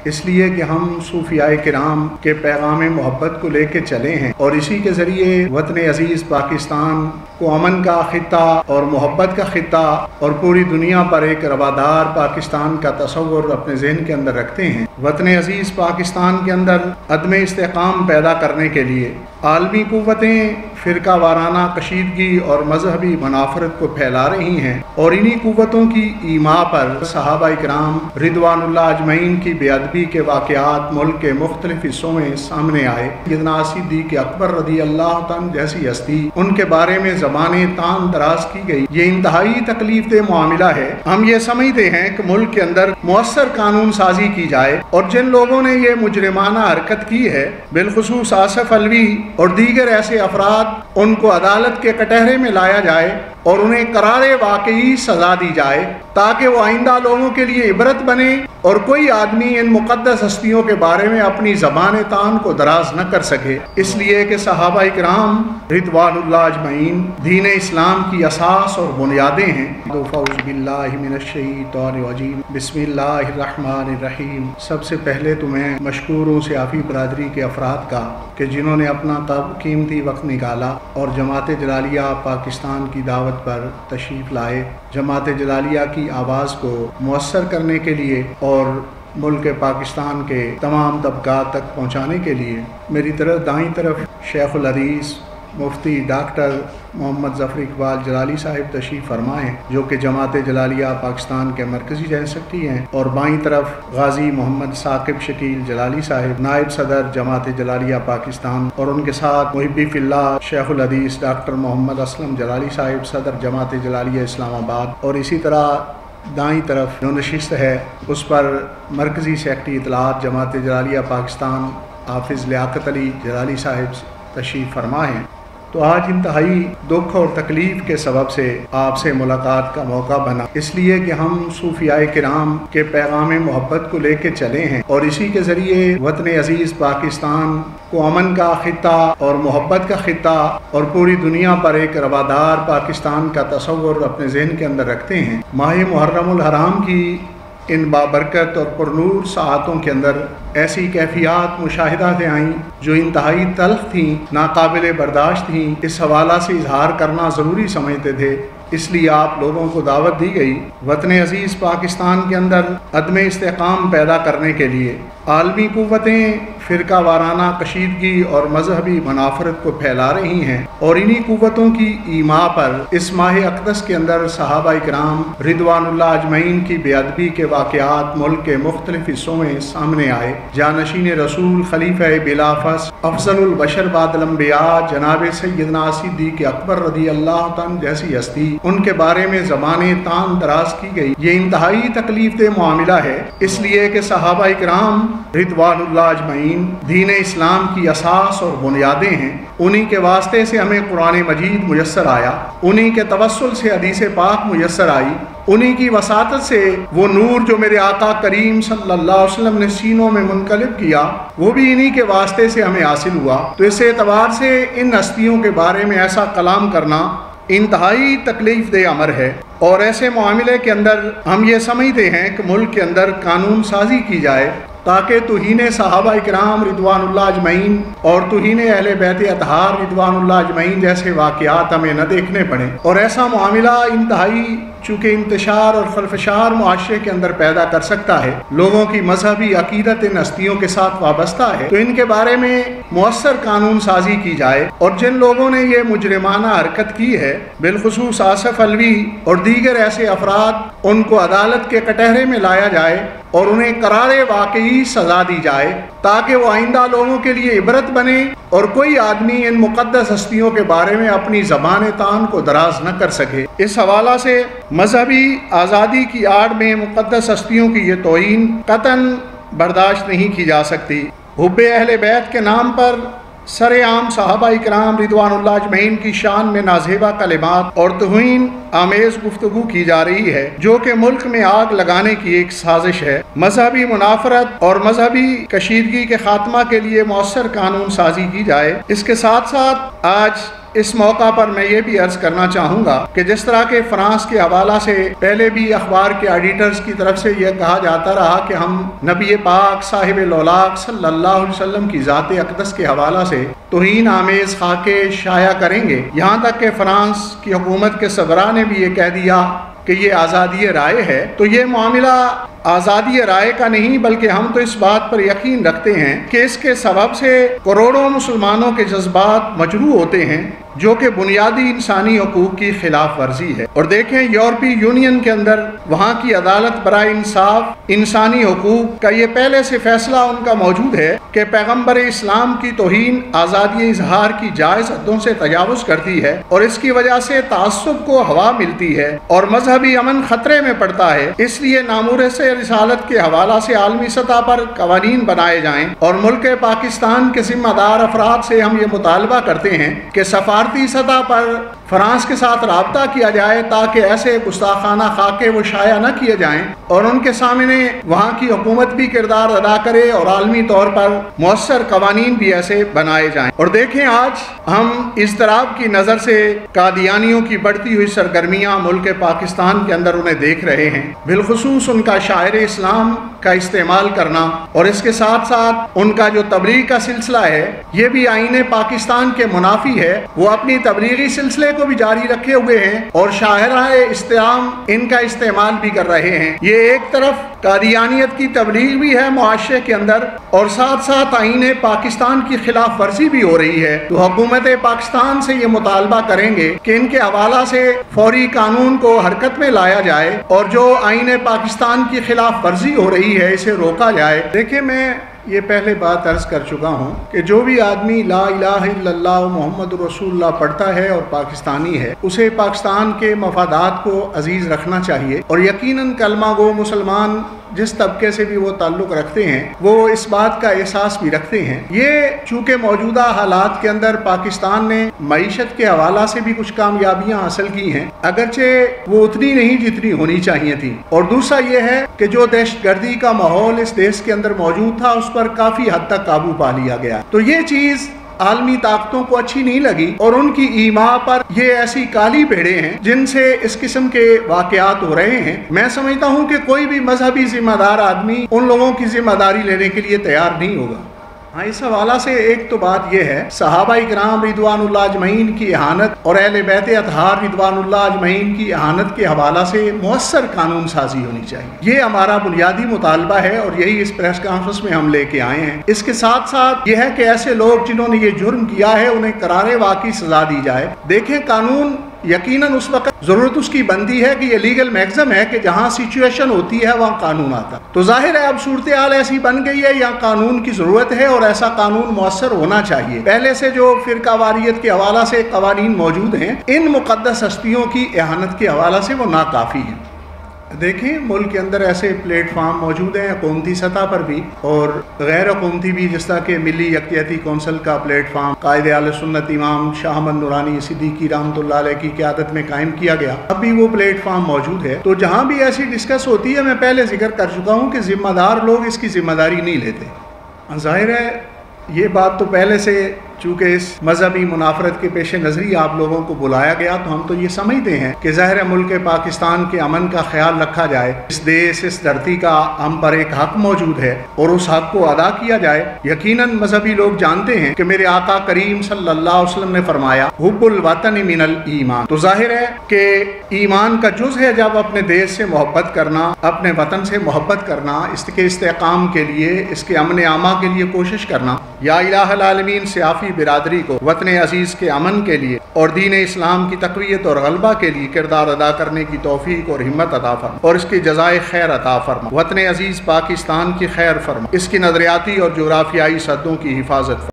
اس لیے کہ ہم صوفیاء کرام کے پیغام محبت کو لے کے چلے ہیں اور اسی کے ذریعے وطن عزیز پاکستان کو امن کا خطہ اور محبت کا خطہ اور پوری دنیا پر ایک روادار پاکستان کا تصور اپنے ذہن کے اندر رکھتے ہیں۔ وطن عزیز پاکستان کے اندر عدم استحکام پیدا کرنے کے لیے عالمی قوتیں فرقہ وارانہ کشیدگی اور مذہبی منافرت کو پھیلا رہی ہیں، اور انہی قوتوں کی ایما پر صحابہ کرام رضوان اللہ اجمعین کی بے ادبی کے واقعات ملک کے مختلف حصوں میں سامنے آئے۔ سیدنا صدیق اکبر رضی اللہ عنہ جیسی ہستی، ان کے بارے میں زبانیں تان دراز کی گئی۔ یہ انتہائی تکلیف دہ معاملہ ہے۔ ہم یہ سمجھتے ہیں کہ ملک کے اندر مؤثر قانون سازی کی جائے اور جن لوگوں نے یہ مجرمانہ حرکت کی ہے، بالخصوص آصف علوی اور دیگر ایسے افراد، ان کو عدالت کے کٹہرے میں لایا جائے اور انہیں قرار واقعی سزا دی جائے تاکہ وہ آئندہ لوگوں کے لیے عبرت بنے اور کوئی آدمی ان مقدس ہستیوں کے بارے میں اپنی زبان تان کو دراز نہ کر سکے، اس لیے کہ صحابہ کرام رضوان اللہ اجمعین دین اسلام کی اساس اور بنیادیں ہیں۔ اعوذ باللہ من الشیطان الرجیم، بسم اللہ الرحمن الرحیم۔ سب سے پہلے تو میں مشکور ہوں سیافی برادری کے افراد کا کہ جنہوں نے اپنا قیمتی وقت نکالا اور جماعت جلالیہ پاکستان کی دعوت پر تشریف لائے، جماعت جلالیہ کی آواز کو مؤثر کرنے کے لیے اور ملک پاکستان کے تمام طبقات تک پہنچانے کے لیے۔ میری طرف دائیں طرف شیخ الحدیث مفتی ڈاکٹر محمد ظفر اقبال جلالی صاحب تشریف فرما ہیں، جو کہ جماعت جلالیہ پاکستان کے مرکزی جنرل سیکرٹری ہیں، اور بائیں طرف غازی محمد ثاقب شکیل جلالی صاحب نائب صدر جماعت جلالیہ پاکستان، اور ان کے ساتھ محبی فی اللہ شیخ الحدیث ڈاکٹر محمد اسلم جلالی صاحب صدر جماعت جلالیہ اسلام آباد، اور اسی طرح دائیں طرف جو نشست ہے اس پر مرکزی سیکرٹری اطلاعات جماعت جلالیہ پاکستان حافظ لیاقت علی جلالی صاحب تشریف فرما ہیں۔ تو آج انتہائی دکھ اور تکلیف کے سبب سے آپ سے ملاقات کا موقع بنا، اس لیے کہ ہم صوفیاء کرام کے پیغام محبت کو لے کے چلے ہیں اور اسی کے ذریعے وطن عزیز پاکستان کو امن کا خطہ اور محبت کا خطہ اور پوری دنیا پر ایک روادار پاکستان کا تصور اپنے ذہن کے اندر رکھتے ہیں۔ ماہ محرم الحرام کی ان بابرکت اور پرنور ساعتوں کے اندر ایسی کیفیات مشاہدہ سے آئیں جو انتہائی تلخ تھیں، ناقابل برداشت تھیں۔ اس حوالہ سے اظہار کرنا ضروری سمجھتے تھے، اس لیے آپ لوگوں کو دعوت دی گئی۔ وطن عزیز پاکستان کے اندر عدم استحکام پیدا کرنے کے لیے عالمی قوتیں فرقہ وارانہ کشیدگی اور مذہبی منافرت کو پھیلا رہی ہیں، اور انہی قوتوں کی ایما پر اس ماہ اقدس کے اندر صحابہ کرام رضوان اللہ اجمعین کی بے ادبی کے واقعات ملک کے مختلف حصوں میں سامنے آئے۔ جانشین رسول خلیفہ بلا فصل افضل البشر بعد الانبیاء جناب سیدنا صدیق اکبر رضی اللہ عنہ جیسی ہستی، ان کے بارے میں زبانیں تان دراز کی گئی۔ یہ انتہائی تکلیف دہ معاملہ ہے، اس لیے کہ صحابہ کرام رضوان اللہ اجمعین دین اسلام کی اساس اور بنیادیں ہیں۔ انہی کے واسطے سے ہمیں قرآن مجید میسر آیا، انہی کے توسل سے حدیث پاک میسر آئی، انہی کی وساطت سے وہ نور جو میرے آقا کریم صلی اللہ علیہ وسلم نے سینوں میں منقلب کیا، وہ بھی انہی کے واسطے سے ہمیں حاصل ہوا۔ تو اس اعتبار سے ان ہستیوں کے بارے میں ایسا کلام کرنا انتہائی تکلیف دہ امر ہے، اور ایسے معاملے کے اندر ہم یہ سمجھتے ہیں کہ ملک کے اندر قانون سازی کی جائے تاکہ توہین صحابہ کرام رضوان اللہ اجمعین اور توہین اہل بیت اطہار رضوان اللہ اجمعین جیسے واقعات ہمیں نہ دیکھنے پڑیں۔ اور ایسا معاملہ انتہائی چونکہ انتشار اور خلفشار معاشرے کے اندر پیدا کر سکتا ہے، لوگوں کی مذہبی عقیدت ان ہستیوں کے ساتھ وابستہ ہے، تو ان کے بارے میں مؤثر قانون سازی کی جائے اور جن لوگوں نے یہ مجرمانہ حرکت کی ہے، بالخصوص آصف علوی اور دیگر ایسے افراد، ان کو عدالت کے کٹہرے میں لایا جائے اور انہیں قرار واقعی سزا دی جائے تاکہ وہ آئندہ لوگوں کے لیے عبرت بنے اور کوئی آدمی ان مقدس ہستیوں کے بارے میں اپنی زبان تان کو دراز نہ کر سکے۔ اس حوالہ سے مذہبی آزادی کی آڑ میں مقدس ہستیوں کی یہ توہین قطعاً برداشت نہیں کی جا سکتی۔ حب اہل بیت کے نام پر سر عام صحابہ کرام رضوان اللہ اجمعین کی شان میں نازیبہ کلمات اور توہین آمیز گفتگو کی جا رہی ہے، جو کہ ملک میں آگ لگانے کی ایک سازش ہے۔ مذہبی منافرت اور مذہبی کشیدگی کے خاتمہ کے لیے مؤثر قانون سازی کی جائے۔ اس کے ساتھ ساتھ آج اس موقع پر میں یہ بھی عرض کرنا چاہوں گا کہ جس طرح کے فرانس کے حوالہ سے پہلے بھی اخبار کے ایڈیٹرز کی طرف سے یہ کہا جاتا رہا کہ ہم نبی پاک صاحب لولاک صلی اللہ علیہ وسلم کی ذات اقدس کے حوالہ سے توہین آمیز خاکے شائع کریں گے، یہاں تک کہ فرانس کی حکومت کے صدراء نے بھی یہ کہہ دیا کہ یہ آزادی رائے ہے، تو یہ معاملہ آزادی رائے کا نہیں، بلکہ ہم تو اس بات پر یقین رکھتے ہیں کہ اس کے سبب سے کروڑوں مسلمانوں کے جذبات مجروح ہوتے ہیں، جو کہ بنیادی انسانی حقوق کی خلاف ورزی ہے۔ اور دیکھیں یورپی یونین کے اندر وہاں کی عدالت برائے انصاف انسانی حقوق کا یہ پہلے سے فیصلہ ان کا موجود ہے کہ پیغمبر اسلام کی توہین آزادی اظہار کی جائز حدوں سے تجاوز کرتی ہے، اور اس کی وجہ سے تعصب کو ہوا ملتی ہے اور مذہبی امن خطرے میں پڑتا ہے۔ اس لیے نامور سے رسالت کے حوالہ سے عالمی سطح پر قوانین بنائے جائیں، اور ملک پاکستان کے ذمہ دار افراد سے ہم یہ مطالبہ کرتے ہیں کہ سفارتی سطح پر فرانس کے ساتھ رابطہ کیا جائے تاکہ ایسے گستاخانہ خاکے وہ شائع نہ کیے جائیں، اور ان کے سامنے وہاں کی حکومت بھی کردار ادا کرے اور عالمی طور پر مؤثر قوانین بھی ایسے بنائے جائیں۔ اور دیکھیں آج ہم اضطراب کی نظر سے قادیانیوں کی بڑھتی ہوئی سرگرمیاں ملک پاکستان کے اندر انہیں دیکھ رہے ہیں، بالخصوص ان کا شاعر اسلام کا استعمال کرنا، اور اس کے ساتھ ساتھ ان کا جو تبلیغ کا سلسلہ ہے یہ بھی آئین پاکستان کے منافی ہے۔ وہ اپنی تبلیغی سلسلے کو بھی جاری رکھے ہوئے ہیں اور شاعرانہ اسلام ان کا استعمال بھی کر رہے ہیں۔ یہ ایک طرف قادیانیت کی تبلیغ بھی ہے معاشرے کے اندر، اور ساتھ ساتھ آئین پاکستان کی خلاف ورزی بھی ہو رہی ہے۔ تو حکومت پاکستان سے یہ مطالبہ کریں گے کہ ان کے حوالہ سے فوری قانون کو حرکت میں لایا جائے، اور جو آئین پاکستان کی خلاف ورزی ہو رہی ہے اسے روکا جائے۔ دیکھیں میں یہ پہلے بات عرض کر چکا ہوں کہ جو بھی آدمی لا الہ الا اللہ محمد رسول اللہ پڑھتا ہے اور پاکستانی ہے، اسے پاکستان کے مفادات کو عزیز رکھنا چاہیے، اور یقیناً کلمہ گو مسلمان جس طبقے سے بھی وہ تعلق رکھتے ہیں وہ اس بات کا احساس بھی رکھتے ہیں۔ یہ چونکہ موجودہ حالات کے اندر پاکستان نے معیشت کے حوالہ سے بھی کچھ کامیابیاں حاصل کی ہیں، اگرچہ وہ اتنی نہیں جتنی ہونی چاہیے تھی، اور دوسرا یہ ہے کہ جو دہشت گردی کا ماحول اس دیش کے اندر موجود تھا اس پر کافی حد تک قابو پا لیا گیا۔ تو یہ چیز عالمی طاقتوں کو اچھی نہیں لگی، اور ان کی ایما پر یہ ایسی کالی بھیڑیں ہیں جن سے اس قسم کے واقعات ہو رہے ہیں۔ میں سمجھتا ہوں کہ کوئی بھی مذہبی ذمہ دار آدمی ان لوگوں کی ذمہ داری لینے کے لیے تیار نہیں ہوگا۔ ہاں، اس حوالہ سے ایک تو بات یہ ہے، صحابہ کرام رضوان اللہ اجمعین کی اہانت اور اہل بیت اطہار رضوان اللہ اجمعین کی اہانت کے حوالہ سے مؤثر قانون سازی ہونی چاہیے۔ یہ ہمارا بنیادی مطالبہ ہے، اور یہی اس پریس کانفرنس میں ہم لے کے آئے ہیں۔ اس کے ساتھ ساتھ یہ ہے کہ ایسے لوگ جنہوں نے یہ جرم کیا ہے انہیں قرار واقعی سزا دی جائے۔ دیکھیں قانون یقیناً اس وقت ضرورت اس کی بنتی ہے کہ یہ لیگل میگزم ہے کہ جہاں سچویشن ہوتی ہے وہاں قانون آتا، تو ظاہر ہے اب صورتحال ایسی بن گئی ہے یہاں قانون کی ضرورت ہے، اور ایسا قانون مؤثر ہونا چاہیے۔ پہلے سے جو فرقہ واریت کے حوالہ سے قوانین موجود ہیں ان مقدس ہستیوں کی اہانت کے حوالہ سے وہ ناکافی ہیں۔ دیکھیں ملک کے اندر ایسے پلیٹ فارم موجود ہیں حکومتی سطح پر بھی اور غیر حکومتی بھی، جس طرح کہ ملی یکجہتی کونسل کا پلیٹ فارم قائد اہل سنت امام شاہ احمد نورانی صدیقی رحمۃ اللہ علیہ کی قیادت میں قائم کیا گیا، اب بھی وہ پلیٹ فارم موجود ہے۔ تو جہاں بھی ایسی ڈسکس ہوتی ہے، میں پہلے ذکر کر چکا ہوں کہ ذمہ دار لوگ اس کی ذمہ داری نہیں لیتے۔ ظاہر ہے یہ بات تو پہلے سے، چونکہ اس مذہبی منافرت کے پیش نظری آپ لوگوں کو بلایا گیا، تو ہم تو یہ سمجھتے ہیں کہ ظاہر ملک پاکستان کے امن کا خیال رکھا جائے، اس دیش اس دھرتی کا ہم پر ایک حق موجود ہے اور اس حق کو ادا کیا جائے۔ یقیناً مذہبی لوگ جانتے ہیں کہ میرے آقا کریم صلی اللہ علیہ وسلم نے فرمایا حب الوطن من الایمان، تو ظاہر ہے کہ ایمان کا جز ہے جب اپنے دیش سے محبت کرنا، اپنے وطن سے محبت کرنا، اس کے استحکام کے لیے، اس کے امن عامہ کے لیے کوشش کرنا۔ یا الہ العالمین سیافی برادری کو وطن عزیز کے امن کے لیے اور دین اسلام کی تقویت اور غلبہ کے لیے کردار ادا کرنے کی توفیق اور ہمت عطا فرما، اور اس کی جزائے خیر عطا فرما۔ وطن عزیز پاکستان کی خیر فرما، اس کی نظریاتی اور جغرافیائی سرحدوں کی حفاظت فرما۔